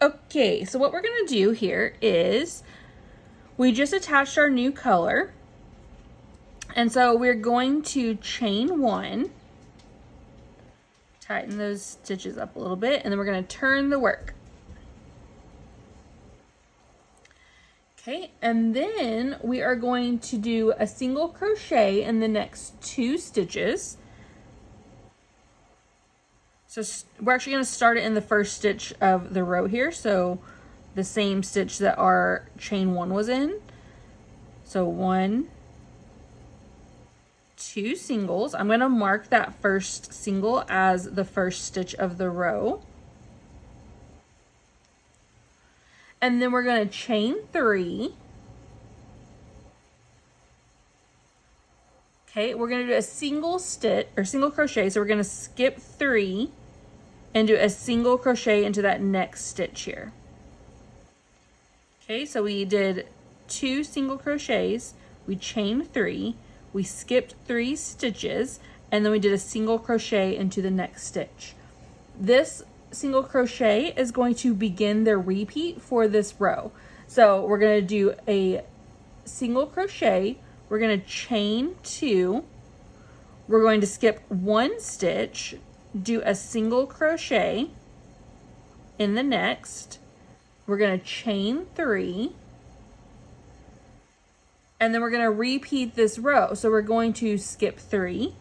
Okay, so what we're gonna do here is we just attached our new color. And so we're going to chain one, tighten those stitches up a little bit, and then we're gonna turn the work. Okay, and then we are going to do a single crochet in the next 2 stitches. So we're actually going to start it in the first stitch of the row here, so the same stitch that our chain 1 was in. So 1, 2 singles. I'm going to mark that first single as the first stitch of the row. And then we're going to chain 3. Okay, we're going to do a single stitch or single crochet. So we're going to skip 3 and do a single crochet into that next stitch here. Okay, so we did 2 single crochets, we chained 3, we skipped 3 stitches, and then we did a single crochet into the next stitch. This single crochet is going to begin the repeat for this row. So we're going to do a single crochet, we're going to chain 2, we're going to skip 1 stitch, do a single crochet in the next, we're going to chain 3, and then we're going to repeat this row. So we're going to skip 3,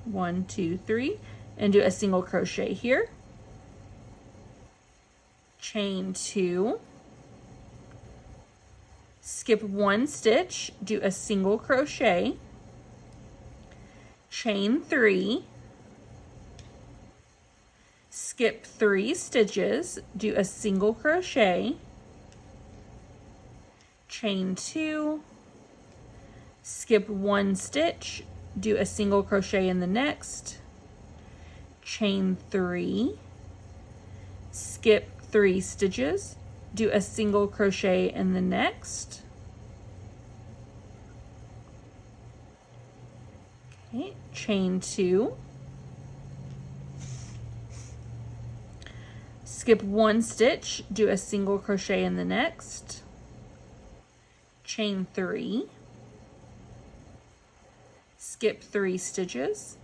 1, 2, 3, and do a single crochet here, chain 2, skip 1 stitch, do a single crochet, chain 3, skip 3 stitches, do a single crochet, chain 2, skip 1 stitch, do a single crochet in the next, chain 3, skip 3 stitches, do a single crochet in the next. Okay, chain 2, skip 1 stitch, do a single crochet in the next, chain 3, skip 3 stitches,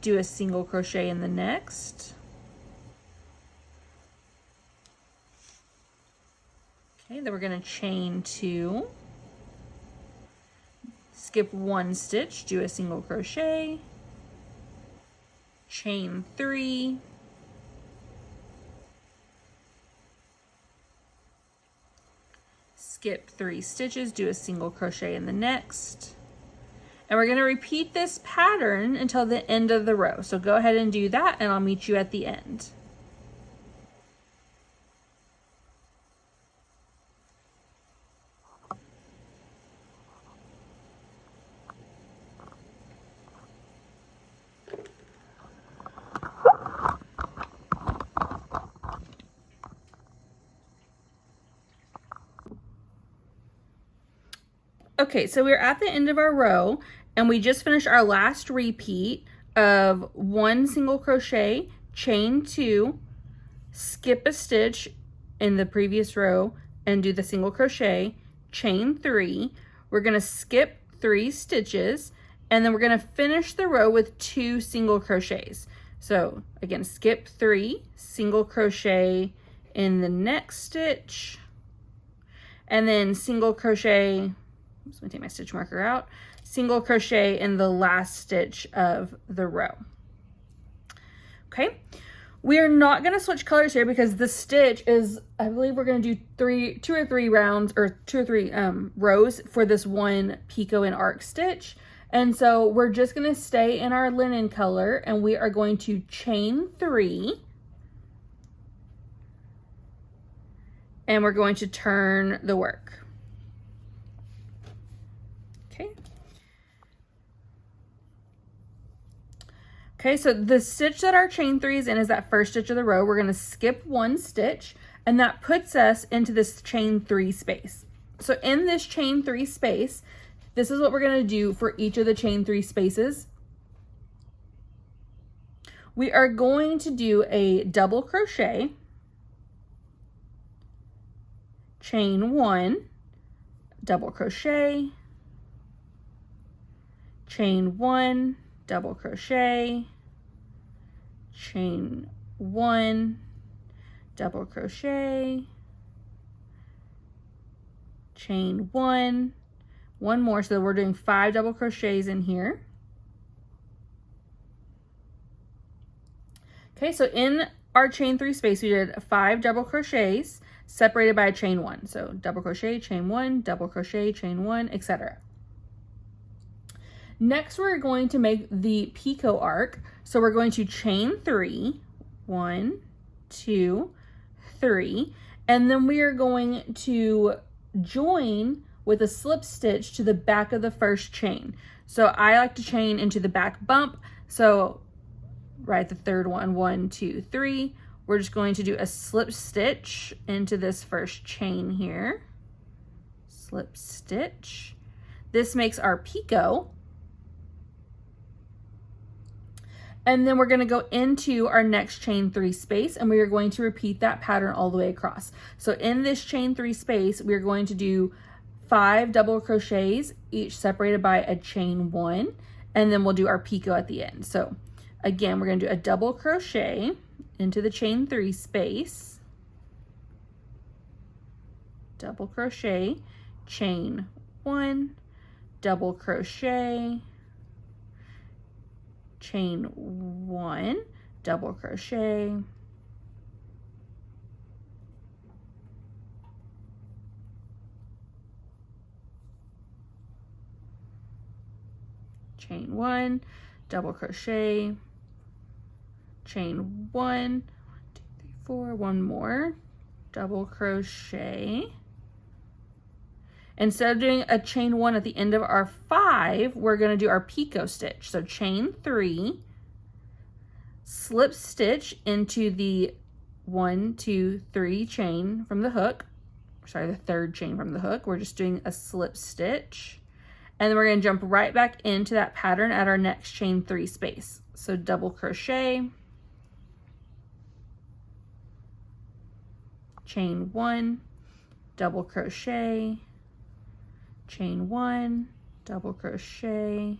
do a single crochet in the next. Okay, then we're going to chain 2, skip 1 stitch, do a single crochet, chain 3, skip 3 stitches, do a single crochet in the next. And we're going to repeat this pattern until the end of the row. So go ahead and do that, and I'll meet you at the end. Okay, so we're at the end of our row, and we just finished our last repeat of 1 single crochet, chain 2, skip a stitch in the previous row, and do the single crochet, chain 3. We're going to skip 3 stitches, and then we're going to finish the row with 2 single crochets. So again, skip 3, single crochet in the next stitch, and then single crochet. I'm just going to take my stitch marker out, single crochet in the last stitch of the row. Okay, we are not going to switch colors here because the stitch is, I believe we're going to do 2 or 3 rounds or 2 or 3 rows for this one picot and arc stitch. And so we're just going to stay in our linen color, and we are going to chain 3, and we're going to turn the work. Okay, so the stitch that our chain 3 is in is that first stitch of the row. We're going to skip 1 stitch, and that puts us into this chain 3 space. So in this chain 3 space, this is what we're going to do for each of the chain 3 spaces. We are going to do a double crochet, chain 1, double crochet, chain 1, double crochet, chain 1, double crochet, chain 1, one more, so we're doing 5 double crochets in here. Okay, so in our chain 3 space, we did 5 double crochets separated by a chain 1. So double crochet, chain 1, double crochet, chain 1, etc. Next, we're going to make the picot arc. So we're going to chain 3, 1, 2, 3, and then we are going to join with a slip stitch to the back of the first chain. So I like to chain into the back bump. So right, the third one, 1, 2, 3. We're just going to do a slip stitch into this first chain here. Slip stitch. This makes our picot. And then we're going to go into our next chain 3 space, and we are going to repeat that pattern all the way across. So in this chain 3 space, we're going to do 5 double crochets, each separated by a chain 1, and then we'll do our picot at the end. So again, we're going to do a double crochet into the chain 3 space, double crochet, chain 1, double crochet, chain 1, double crochet, chain 1, double crochet, chain 1, 2, 3, 4, one more, double crochet. Instead of doing a chain 1 at the end of our 5, we're going to do our picot stitch. So chain 3, slip stitch into the 1, 2, 3 chain from the hook. Sorry, the third chain from the hook. We're just doing a slip stitch. And then we're going to jump right back into that pattern at our next chain 3 space. So double crochet, chain 1, double crochet, chain 1, double crochet,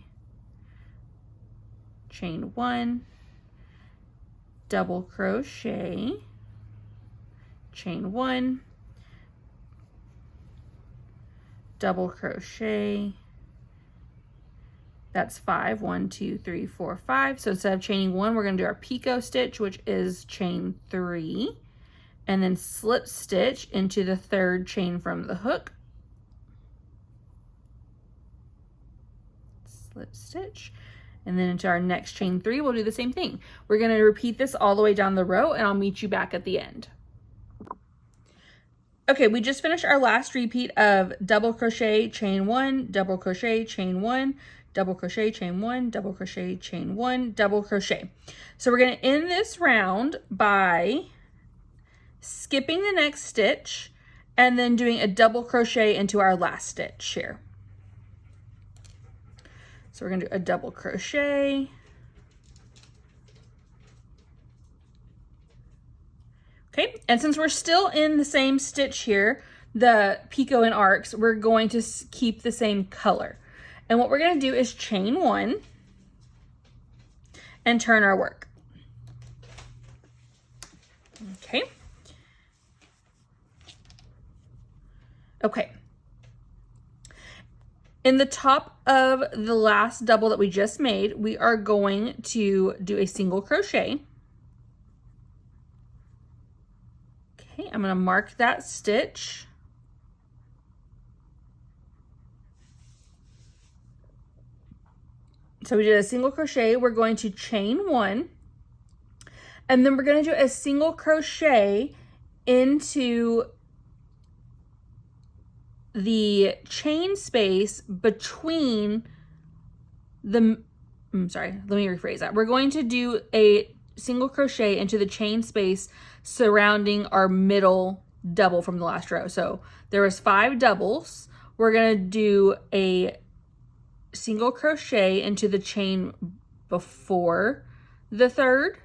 chain 1, double crochet, chain 1, double crochet. That's 5, 1, 2, 3, 4, 5. So instead of chaining 1, we're going to do our picot stitch, which is chain 3, and then slip stitch into the third chain from the hook. Slip stitch, and then into our next chain 3, we'll do the same thing. We're going to repeat this all the way down the row, and I'll meet you back at the end. Okay, we just finished our last repeat of double crochet, chain 1, double crochet, chain 1, double crochet, chain 1, double crochet, chain 1, double crochet. So we're going to end this round by skipping the next stitch and then doing a double crochet into our last stitch here. So we're going to do a double crochet, okay, and since we're still in the same stitch here, the picot and arcs, we're going to keep the same color. And what we're going to do is chain 1 and turn our work. Okay. Okay. In the top of the last double that we just made, we are going to do a single crochet. Okay, I'm going to mark that stitch. So we did a single crochet, we're going to chain 1, and then we're going to do a single crochet into the chain space between the, let me rephrase that. We're going to do a single crochet into the chain space surrounding our middle double from the last row. So there was 5 doubles. We're going to do a single crochet into the chain before the third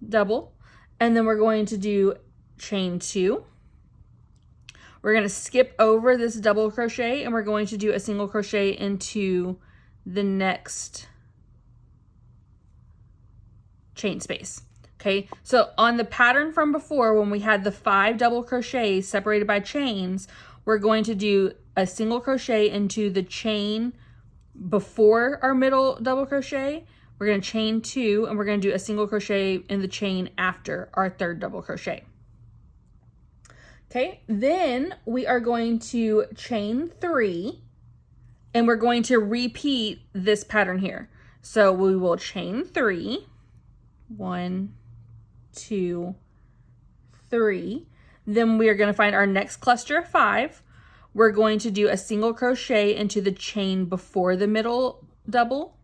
double, and then we're going to do chain 2. We're going to skip over this double crochet and we're going to do a single crochet into the next chain space. Okay, so on the pattern from before, when we had the 5 double crochets separated by chains, we're going to do a single crochet into the chain before our middle double crochet. We're going to chain 2 and we're going to do a single crochet in the chain after our 3rd double crochet. Okay, then we are going to chain 3 and we're going to repeat this pattern here. So we will chain 3, 1, 2, 3. Then we are going to find our next cluster of 5. We're going to do a single crochet into the chain before the middle double.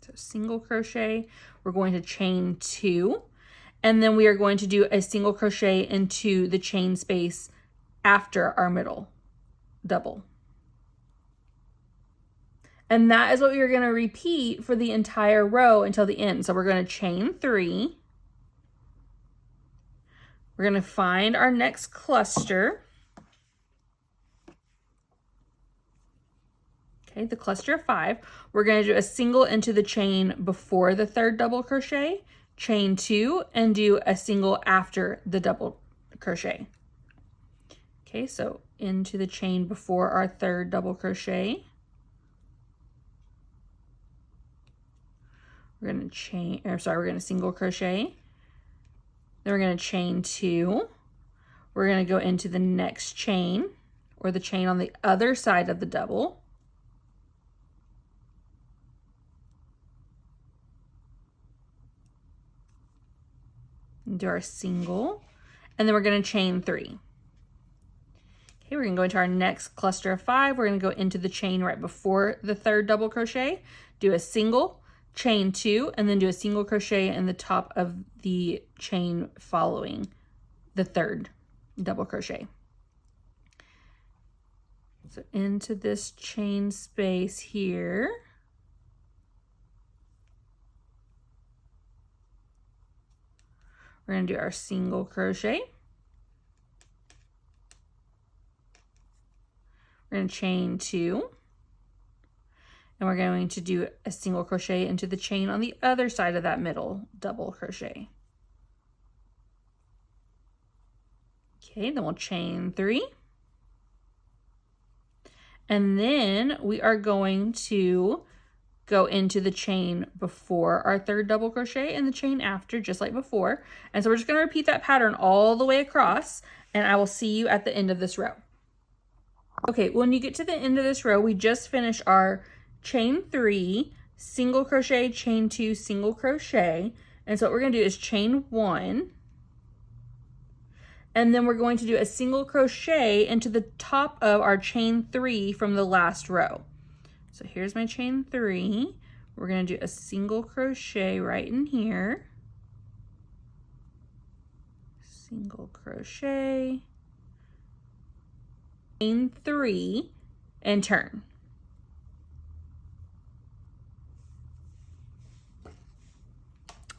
So single crochet, we're going to chain 2, and then we are going to do a single crochet into the chain space after our middle double. And that is what we are going to repeat for the entire row until the end. So we're going to chain 3. We're going to find our next cluster. Okay, the cluster of 5. We're going to do a single into the chain before the 3rd double crochet, chain 2, and do a single after the double crochet. Okay, so into the chain before our 3rd double crochet. We're going to single crochet. Then we're going to chain 2. We're going to go into the next chain, or the chain on the other side of the double. And do our single, and then we're going to chain 3. Okay, we're going to go into our next cluster of 5. We're going to go into the chain right before the 3rd double crochet, do a single, chain 2, and then do a single crochet in the top of the chain following the 3rd double crochet. So into this chain space here, we're going to do our single crochet. We're going to chain 2. And we're going to do a single crochet into the chain on the other side of that middle double crochet. Okay, then we'll chain 3. And then we are going to go into the chain before our 3rd double crochet and the chain after, just like before. And so we're just going to repeat that pattern all the way across, and I will see you at the end of this row. Okay, when you get to the end of this row, we just finished our chain 3, single crochet, chain 2, single crochet. And so what we're going to do is chain 1, and then we're going to do a single crochet into the top of our chain 3 from the last row. So here's my chain 3. We're going to do a single crochet right in here, single crochet, chain 3, and turn.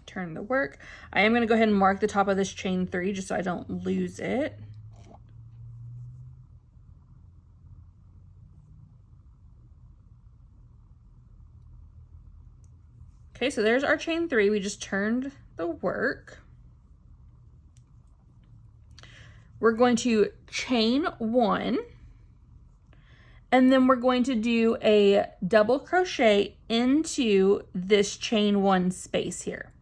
Turn the work. I am going to go ahead and mark the top of this chain 3 just so I don't lose it. Okay, so there's our chain 3. We just turned the work. We're going to chain 1, and then we're going to do a double crochet into this chain 1 space here.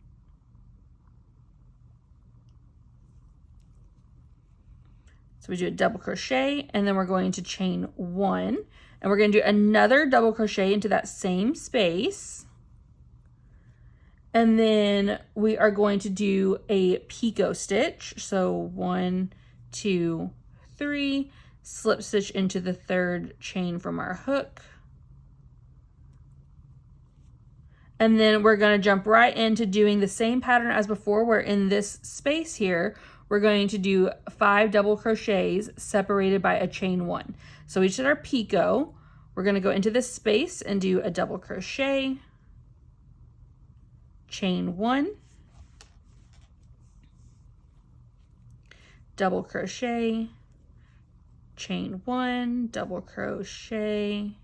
So we do a double crochet, and then we're going to chain 1, and we're going to do another double crochet into that same space. And then we are going to do a picot stitch. So 1, 2, 3, slip stitch into the 3rd chain from our hook. And then we're going to jump right into doing the same pattern as before, where in this space here, we're going to do 5 double crochets separated by a chain 1. So we just did our picot. We're going to go into this space and do a double crochet, chain 1, double crochet, chain 1, double crochet,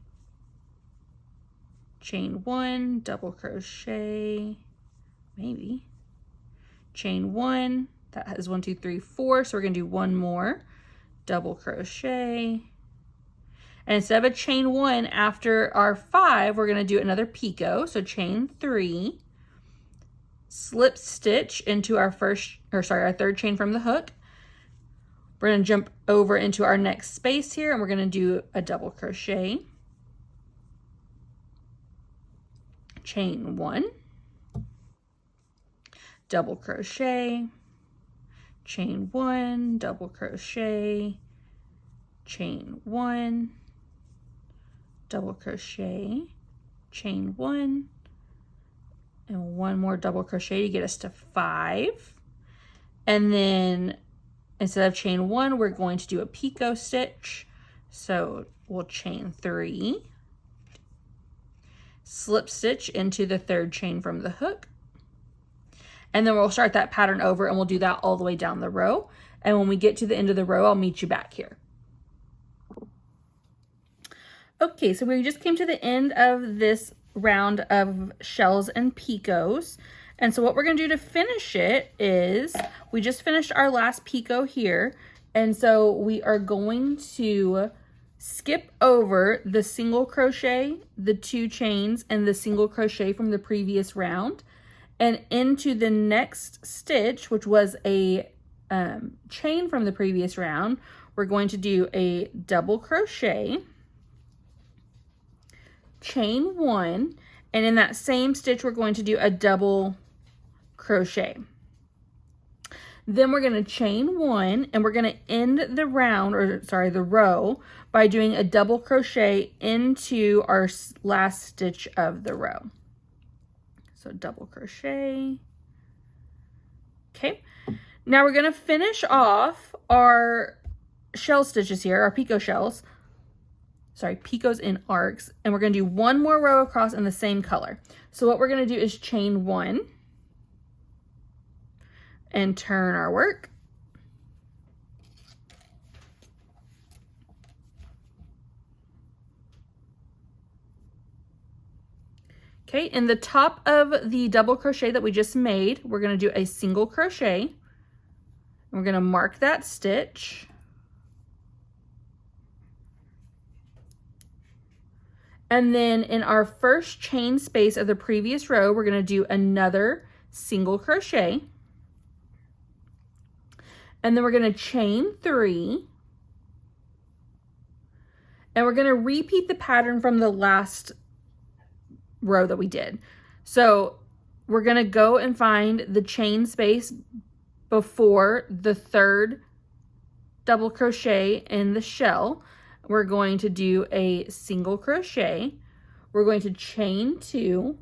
chain 1, double crochet, maybe, chain 1, that has 1, 2, 3, 4, so we're gonna do one more, double crochet, and instead of a chain 1 after our 5, we're gonna do another picot, so chain 3, slip stitch into our our third chain from the hook. We're going to jump over into our next space here, and we're going to do a double crochet, chain 1, double crochet, chain 1, double crochet, chain 1, double crochet, chain 1, and one more double crochet to get us to 5. And then instead of chain 1, we're going to do a picot stitch. So we'll chain 3, slip stitch into the third chain from the hook, and then we'll start that pattern over, and we'll do that all the way down the row. And when we get to the end of the row, I'll meet you back here. Okay, so we just came to the end of this round of shells and picots. And so what we're going to do to finish it is, we just finished our last picot here, and so we are going to skip over the single crochet, the 2 chains, and the single crochet from the previous round, and into the next stitch, which was a chain from the previous round, we're going to do a double crochet, chain 1, and in that same stitch we're going to do a double crochet. Then we're going to chain 1, and we're going to end the round, or sorry, the row, by doing a double crochet into our last stitch of the row. So double crochet. Okay, now we're going to finish off our shell stitches here, our picot shells. Sorry, picots in arcs, and we're going to do one more row across in the same color. So what we're going to do is chain 1 and turn our work. Okay, in the top of the double crochet that we just made, we're going to do a single crochet, and we're going to mark that stitch. And then in our first chain space of the previous row, we're going to do another single crochet. And then we're going to chain 3. And we're going to repeat the pattern from the last row that we did. So we're going to go and find the chain space before the third double crochet in the shell. We're going to do a single crochet. We're going to chain 2,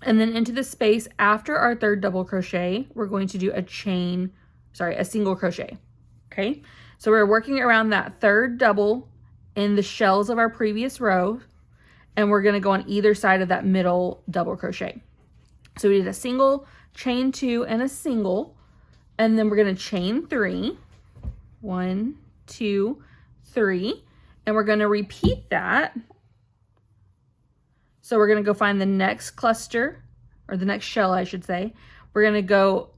and then into the space after our third double crochet, we're going to do a single crochet. Okay, so we're working around that third double in the shells of our previous row, and we're going to go on either side of that middle double crochet. So we did a single, chain 2, and a single, and then we're going to chain 3, 1, 2, 3, and we're going to repeat that. So we're going to go find the next cluster, or the next shell, I should say. We're going to go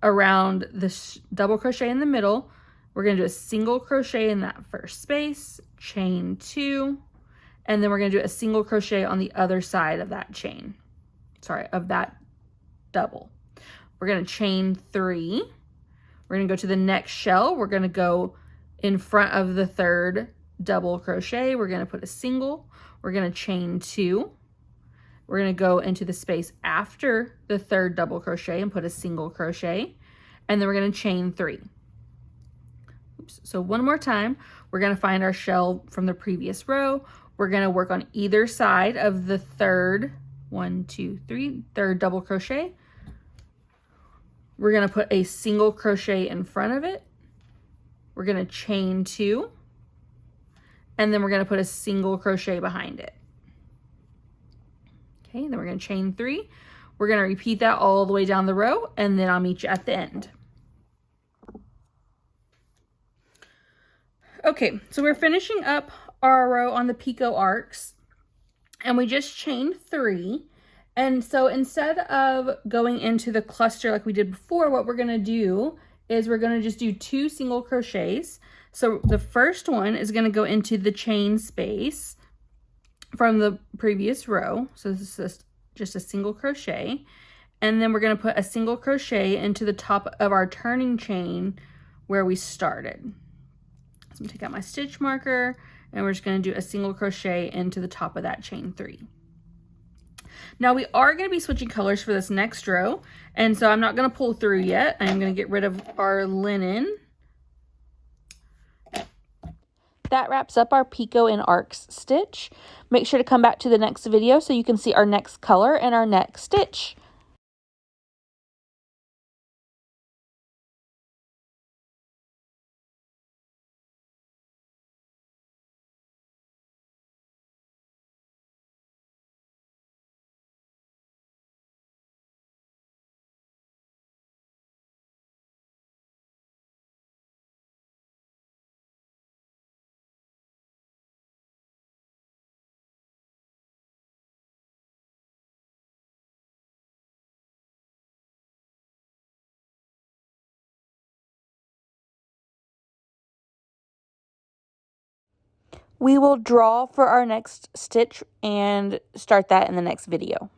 around this double crochet in the middle. We're going to do a single crochet in that first space, chain 2, and then we're going to do a single crochet on the other side of that chain, of that double. We're going to chain 3. We're going to go to the next shell. We're going to go in front of the third double crochet. We're going to put a single. We're going to chain 2. We're going to go into the space after the third double crochet and put a single crochet, and then we're going to chain 3. Oops. So one more time, we're going to find our shell from the previous row. We're going to work on either side of the third, 1, 2, 3, third double crochet. We're going to put a single crochet in front of it. We're going to chain 2, and then we're going to put a single crochet behind it. Okay, then we're going to chain 3. We're going to repeat that all the way down the row, and then I'll meet you at the end. Okay, so we're finishing up our row on the picot arcs, and we just chained 3. And so instead of going into the cluster like we did before, what we're going to do is we're going to just do 2 single crochets. So the first one is going to go into the chain space from the previous row. So this is just a single crochet. And then we're going to put a single crochet into the top of our turning chain where we started. So I'm going to take out my stitch marker, and we're just going to do a single crochet into the top of that chain 3. Now we are going to be switching colors for this next row, and so I'm not going to pull through yet. I'm going to get rid of our linen. That wraps up our Picot and Arcs stitch. Make sure to come back to the next video so you can see our next color and our next stitch. We will draw for our next stitch and start that in the next video.